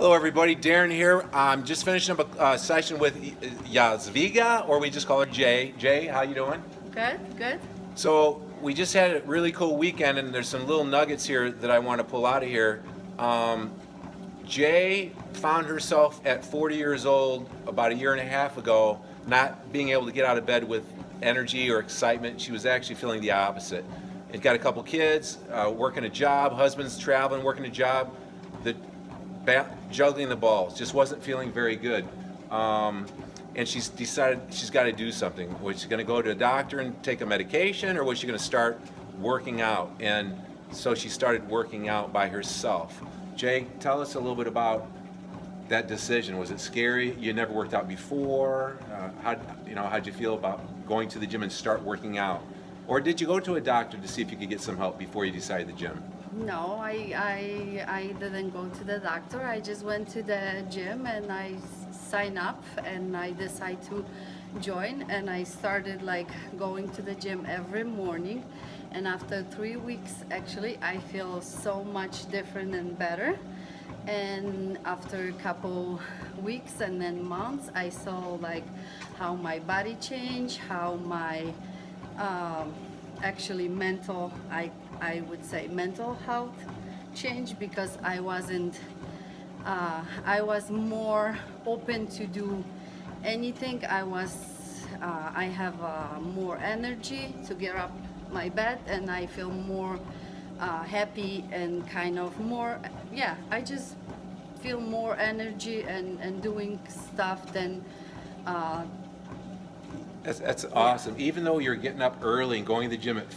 Hello, everybody. Darin here. I'm just finishing up a session with Yazviga, or we just call her Jay. Jay, how you doing? Good, good. So we just had a really cool weekend, and there's some little nuggets here that I want to pull out of here. Jay found herself at 40 years old about a year and a half ago, not being able to get out of bed with energy or excitement. She was actually feeling the opposite. And got a couple kids, working a job, husband's traveling, working a job. The juggling the balls just wasn't feeling very good, and she's decided she's got to do something. Was she going to go to a doctor and take a medication, or was she going to start working out? And so she started working out by herself. Jay, tell us a little bit about that decision. Was it scary? You never worked out before. How'd you feel about going to the gym and start working out, or did you go to a doctor to see if you could get some help before you decided the gym? No, I didn't go to the doctor. I just went to the gym and I signed up and I decided to join, and I started like going to the gym every morning. And after 3 weeks, actually, I feel so much different and better. And after a couple weeks and then months, I saw like how my body changed, how my actually I would say mental health changed, because I was more open to do anything. I have more energy to get up my bed, and I feel more happy and kind of more, I just feel more energy and doing stuff than That's awesome. Even though you're getting up early and going to the gym at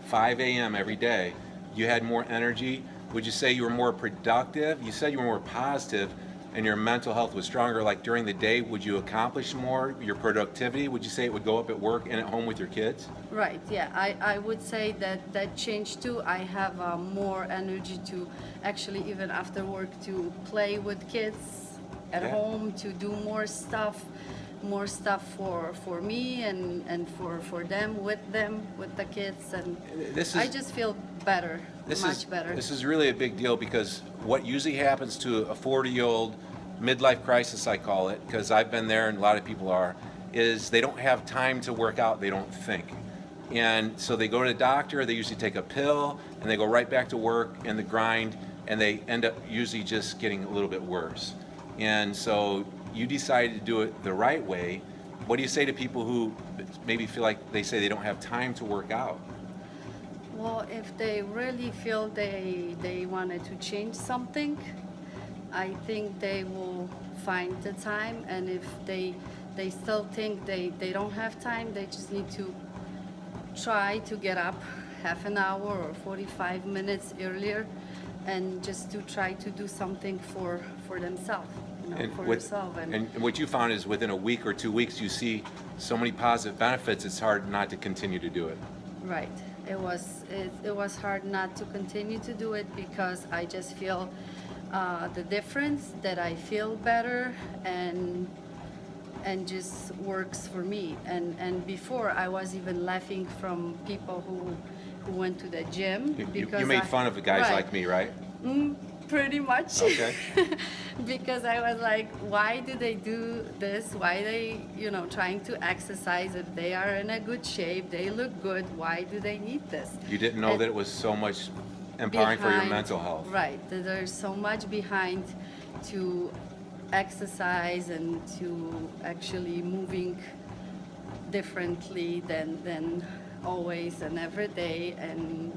5 a.m. every day, you had more energy. Would you say you were more productive? You said you were more positive and your mental health was stronger. Like during the day, would you accomplish more? Your productivity, would you say it would go up at work and at home with your kids? right. Yeah, I would say that changed too. I have more energy to actually, even after work, to play with kids at Yeah. home, to do more stuff for me and for them, with the kids, and This I is just feel better, much better. This is really a big deal, because what usually happens to a 40-year-old midlife crisis, I call it, because I've been there and a lot of people are, is they don't have time to work out. They don't think. And so they go to the doctor, they usually take a pill, and they go right back to work and the grind, and they end up usually just getting a little bit worse. And so you decided to do it the right way. What do you say to people who maybe feel like they say they don't have time to work out? Well, if they really feel they wanted to change something, I think they will find the time. And if they still think they don't have time, they just need to try to get up half an hour or 45 minutes earlier, and just to try to do something for themselves, for yourself. And what you found is within a week or 2 weeks, you see so many positive benefits, it's hard not to continue to do it. Right. It was hard not to continue to do it, because I just feel the difference, that I feel better and just works for me. And before, I was even laughing from people who went to the gym, because You made fun of the guys right. like me, right? Pretty much. Okay. Because I was like, why do they do this? Why they, trying to exercise if they are in a good shape, they look good, why do they need this? You didn't know that it was so much empowering for your mental health. Right. There's so much behind to exercise and to actually moving differently than always and every day, and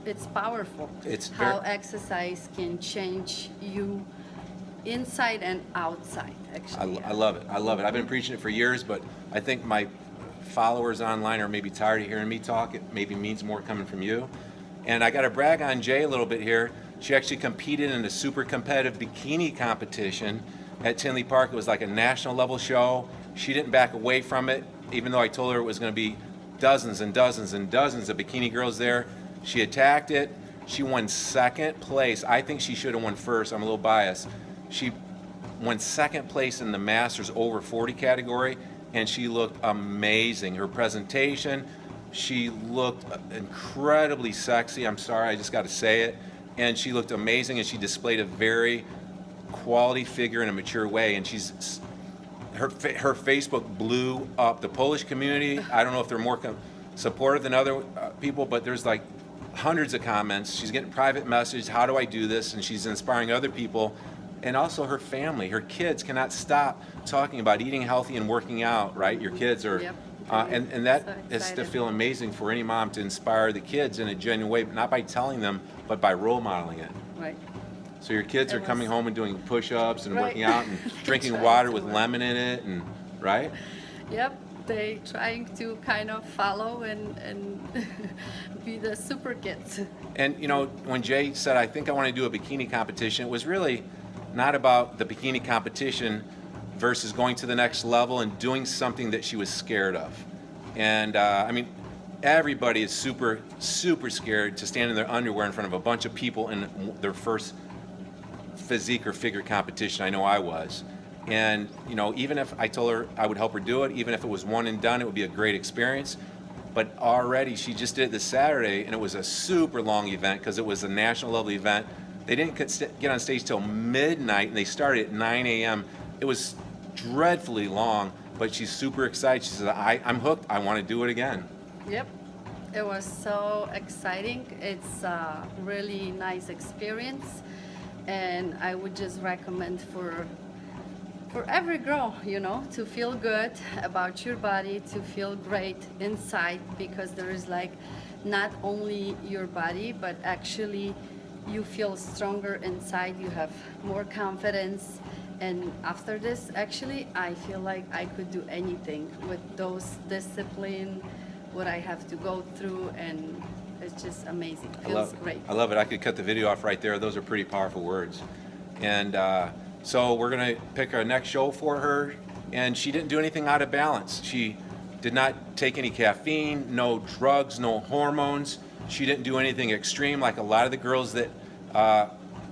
it's powerful. It's how exercise can change you inside and outside, actually. I love it. I love it. I've been preaching it for years, but I think my followers online are maybe tired of hearing me talk. It maybe means more coming from you. And I got to brag on Jay a little bit here. She actually competed in a super competitive bikini competition at Tinley Park. It was like a national level show. She didn't back away from it, even though I told her it was going to be dozens and dozens and dozens of bikini girls there. She attacked it. She won second place. I think she should have won first. I'm a little biased. She won second place in the Masters over 40 category, and she looked amazing. Her presentation, she looked incredibly sexy. I'm sorry, I just got to say it. And she looked amazing, and she displayed a very quality figure in a mature way, and her Facebook blew up. The Polish community, I don't know if they're more supportive than other people, but there's like hundreds of comments. She's getting private messages, how do I do this? And she's inspiring other people. And also her family, her kids cannot stop talking about eating healthy and working out, right? Your kids are, Yep. and that So is to excited. feel amazing for any mom to inspire the kids in a genuine way, not by telling them, but by role modeling it. Right. So your kids It are coming was- home and doing push-ups and Right. working out and drinking Trying water to with work. lemon in it, and right? Yep. They trying to kind of follow and be the super kids. And you know, when Jay said, I think I want to do a bikini competition, it was really not about the bikini competition versus going to the next level and doing something that she was scared of. And I mean, everybody is super, super scared to stand in their underwear in front of a bunch of people in their first physique or figure competition. I know I was. And you know, even if I told her I would help her do it, even if it was one and done, it would be a great experience. But already she just did it this Saturday, and it was a super long event because it was a national level event. They didn't get on stage till midnight, and they started at 9 a.m. It was dreadfully long, but she's super excited. She said, I'm hooked. I want to do it again. Yep. It was so exciting. It's a really nice experience, and I would just recommend for every girl, you know, to feel good about your body, to feel great inside, because there is like not only your body, but actually you feel stronger inside, you have more confidence. And after this, actually, I feel like I could do anything with those discipline, what I have to go through, and it's just amazing. Feels great. I love it. I could cut the video off right there. Those are pretty powerful words. And so we're going to pick our next show for her. And she didn't do anything out of balance. She did not take any caffeine, no drugs, no hormones. She didn't do anything extreme like a lot of the girls that,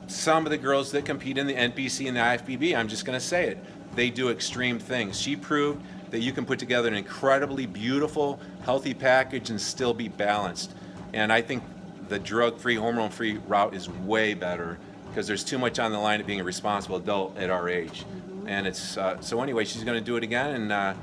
some of the girls that compete in the NPC and the IFBB, I'm just going to say it, they do extreme things. She proved that you can put together an incredibly beautiful, healthy package and still be balanced. And I think the drug-free, hormone-free route is way better because there's too much on the line of being a responsible adult at our age. Mm-hmm. And it's, so anyway, she's going to do it again, and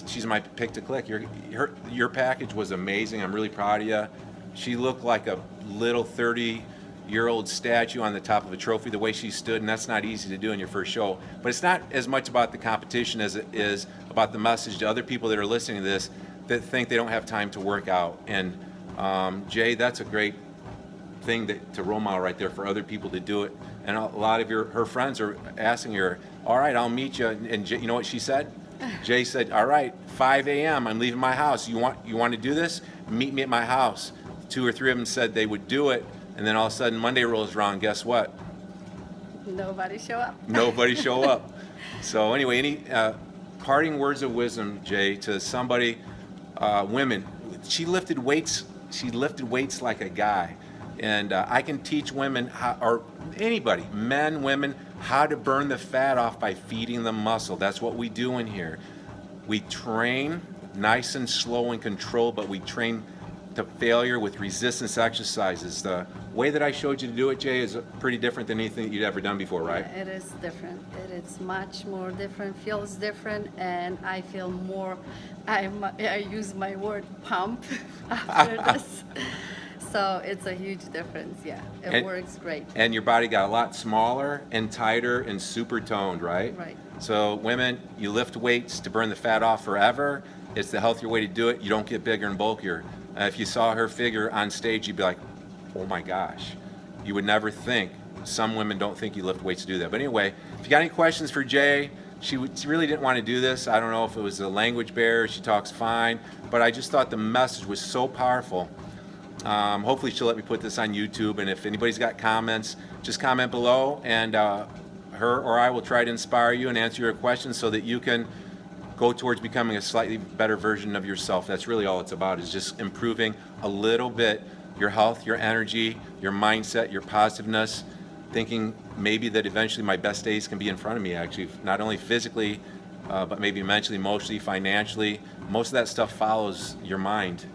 she's my pick to click. Your package was amazing. I'm really proud of you. She looked like a little 30-year-old statue on the top of a trophy, the way she stood, and that's not easy to do in your first show. But it's not as much about the competition as it is about the message to other people that are listening to this that think they don't have time to work out. And Jay, that's a great thing to role model right there for other people to do it. And a lot of her friends are asking her, all right, I'll meet you. And Jay, you know what she said? Jay said, all right, 5 a.m., I'm leaving my house. You want to do this? Meet me at my house. 2 or 3 of them said they would do it. And then all of a sudden Monday rolls around. Guess what? Nobody show up. Nobody show up. So anyway, any parting words of wisdom, Jay, to somebody, women? She lifted weights like a guy. And I can teach women, or anybody, men, women, how to burn the fat off by feeding them muscle. That's what we do in here. We train nice and slow and controlled, but we train to failure with resistance exercises. The way that I showed you to do it, Jay, is pretty different than anything that you'd ever done before, right? Yeah, it is different. It's much more different, feels different, and I feel more, I use my word pump after this. So it's a huge difference, yeah. It works great. And your body got a lot smaller and tighter and super toned, right? Right. So women, you lift weights to burn the fat off forever. It's the healthier way to do it. You don't get bigger and bulkier. If you saw her figure on stage, you'd be like, oh my gosh. You would never think. Some women don't think you lift weights to do that. But anyway, if you got any questions for Jay, she really didn't want to do this. I don't know if it was a language barrier. She talks fine. But I just thought the message was so powerful. Hopefully she'll let me put this on YouTube, and if anybody's got comments, just comment below, and her or I will try to inspire you and answer your questions so that you can go towards becoming a slightly better version of yourself. That's really all it's about, is just improving a little bit your health, your energy, your mindset, your positiveness, thinking maybe that eventually my best days can be in front of me, actually, not only physically, but maybe mentally, emotionally, financially. Most of that stuff follows your mind,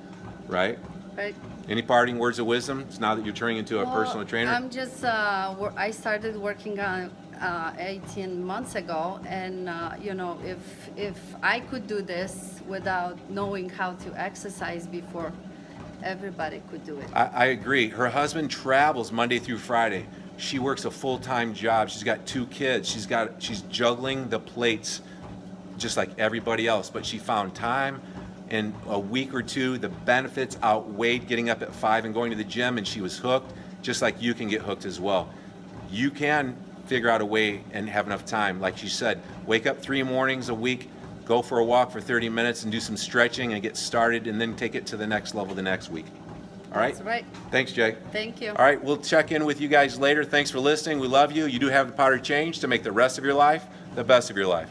right? Right. Any parting words of wisdom? It's now that you're turning into a personal trainer. I'm just, I started working on 18 months ago, and you know, if I could do this without knowing how to exercise before, everybody could do it. I agree. Her husband travels Monday through Friday. She works a full-time job. She's got 2 kids. She's juggling the plates just like everybody else, but she found time. In a week or 2, the benefits outweighed getting up at 5 and going to the gym, and she was hooked, just like you can get hooked as well. You can figure out a way and have enough time. Like she said, wake up 3 mornings a week, go for a walk for 30 minutes and do some stretching and get started, and then take it to the next level the next week. All right? That's right. Thanks, Jay. Thank you. All right, we'll check in with you guys later. Thanks for listening. We love you. You do have the power to change to make the rest of your life the best of your life.